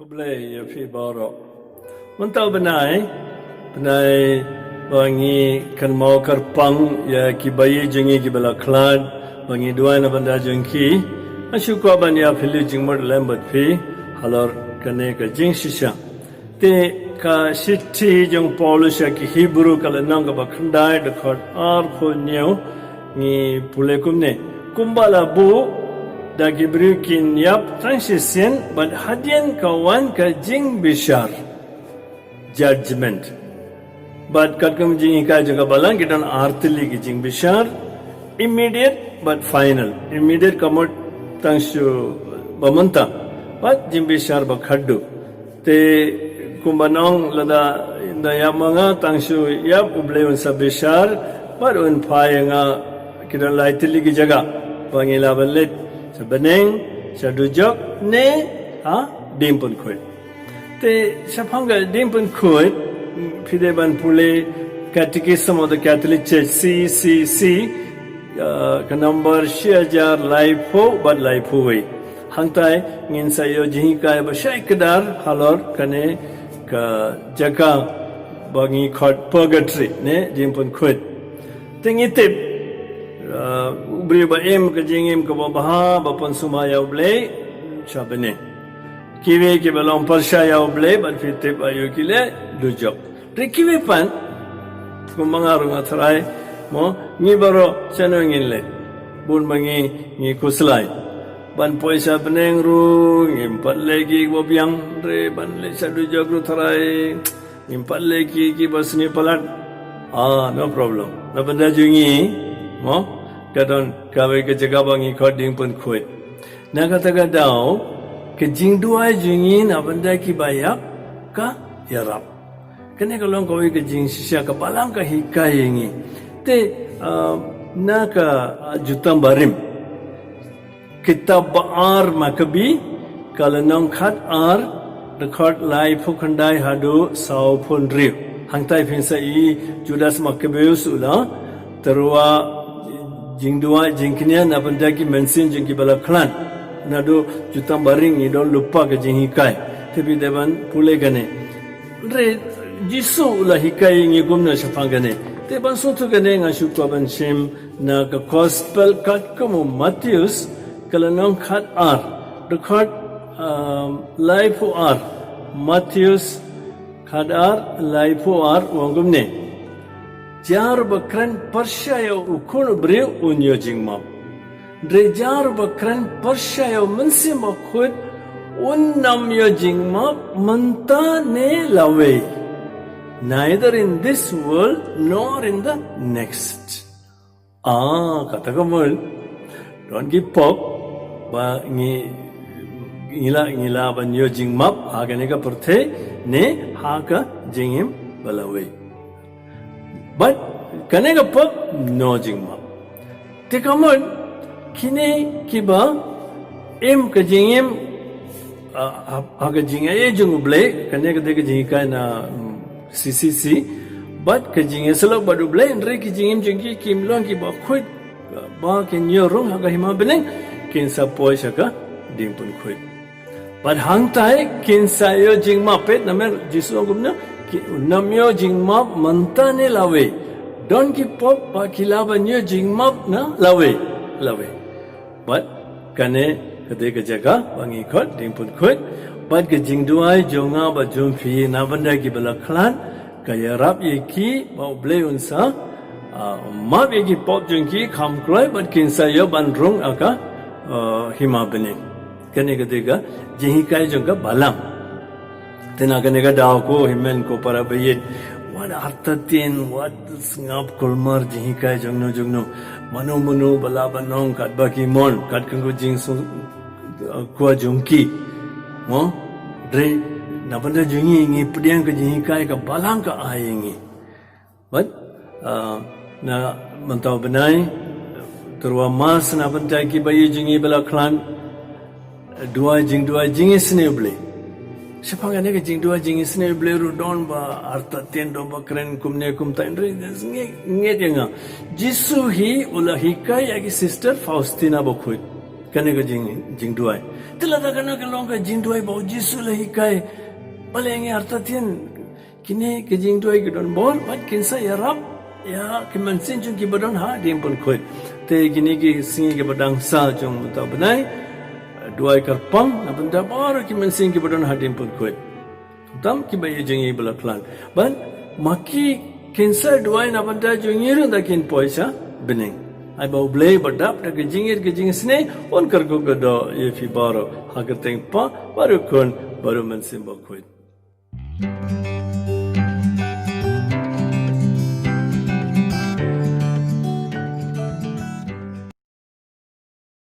Kublai ya fi baro. Mentau benai bangi kan mau kerpang ya ki bayi jengi ki bala klad bangi dua na banda jengki asyuk ko ban ya phili jingmar lambat fi halor kane ka jing shisha te ka shitti jong Paulus ya ki Hebrew kala nang ka bakhandai de khot ar kho neu ni pulekum ne kumbala bu da gibrukin yap transition but hadian kawan ka jing bishar judgment but katkam jing ka jaga balang kitan artili ki jing bishar immediate but final immediate kamot tangshu bamanta but jing bishar ba khaddu te kumbanong lada inda yamanga tangshu yap ubleun sa bishar but un phayanga kitan laitili ki jaga bangila balet Sebeneng, sadujok ne dimpun kuit. Te sapangga dimpun kuit pideban pule Catechism of the Catholic Church CCC ka number 6000 life ho but life ho we. Hangtai ngin sayo jihika ba syai kedar halor kane ka jaga bangi khot purgatory ne dimpun kuit. Tengitip ubri ba em ka jingim ka baha ba pon sumaya uble chabene kiwe ke balong parsha ya uble ban fitip ayu kile dujok trikiwe pan kumangaru ngatrai mo ni baro chanongin le bun mangi ni kuslai ban poisa beneng ru ngimpat lagi bo biang re ban le sadujok ru tharai ngimpat lagi ki basni palat no problem na banda jungi mo kadon kawai ke jaga bangi koding pun kuat. Nak kata dau ke jing dua jingin abanda ki bayak ka yarap. Kene kalau kawai ke jing sisya ka balang ka hikai ini. Te naka jutam barim. Kitab Baar Makabi kalau nong khat ar record live phukhandai hadu sau pun riu. Hangtai finsa I Judas Maccabeus ula terua jing dua jing kinian abanda ki mention jing ki bala klan nado jutam baring ni don lupa ke jing hikai tapi devan pule gane re jisu la hikai ngi gumna shapang gane te ban sotu gane nga shukwa ban shim na ka gospel kat komo Matthews kalanong khat ar record life ar Matthews khat ar life ar wangumne jar bakran persyaya ukun beriu unyo jingmap. Dre jar bakran persyaya mensim akut unnam yo jingmap menta ne lawe. Neither in this world nor in the next. Kata kamu, don't give up. Ba ngila ban yo jingmap agane ka perthe ne haka jingim balawe. But kanega pop no jingma. Te kamon kini kiba em ka jingem aga jinga e junguble kanega de ka jinga na CCC but ka jinga selo badu ble andre ki jingem jingi kimlong ki ba khut ba ken yorong aga hima beneng kin sa poisa ka dimpun khut. But hang tai kin sa yo jingma pet namer jisu gumna namyo jingmap mantane lawe don ki pop pa kilabanyo jingmap na lawe but kane kade ka jaga bangi khot dingpun khot but ke jingduai jonga ba jumfi na banda ki bala khlan kaya rap ye ki ba ble unsa ma be ki pop jingki kham kloi but kinsa yo ban rong aka hima bene kane kade ka jihi kai jonga balam tenaga nega daw ko himen ko para bayit what artatin what ngap kolmar jihi kai jongno manu bala banong kat baki mon kat kanggo jing su kwa jongki mo dre nabanda jingi ngi pdiang ka jihi kai ka balang ka aingi but na mantau benai terwa mas nabanda ki bayi jingi bala klan dua jing sneble Siapa yang nak jing dua jing isne bleru don ba arta tendo ba kren kumne kum ta indre nge denga Jisu hi ula hikai agi sister Faustina ba khut kene ka jing duai tila da kana ka long ka jing duai bo jisu la hikai baleng artatien kini ka jing duai ka don bol bat kinsa ya rab ya ki mansin chung ki badon ha dim pun khoi te kini ki singi ke badang sa chung ta banai duai kar pang na benda baru ki mansin ki badon ha dim pun khoi tam ki bayi jengi bela klan ban maki kinsa duai na benda jungir da kin poisa bening ai bau blei badap da ke jingir sne on kar ko gado ye fi baro hagateng pa baru kon baru mansin ba khoi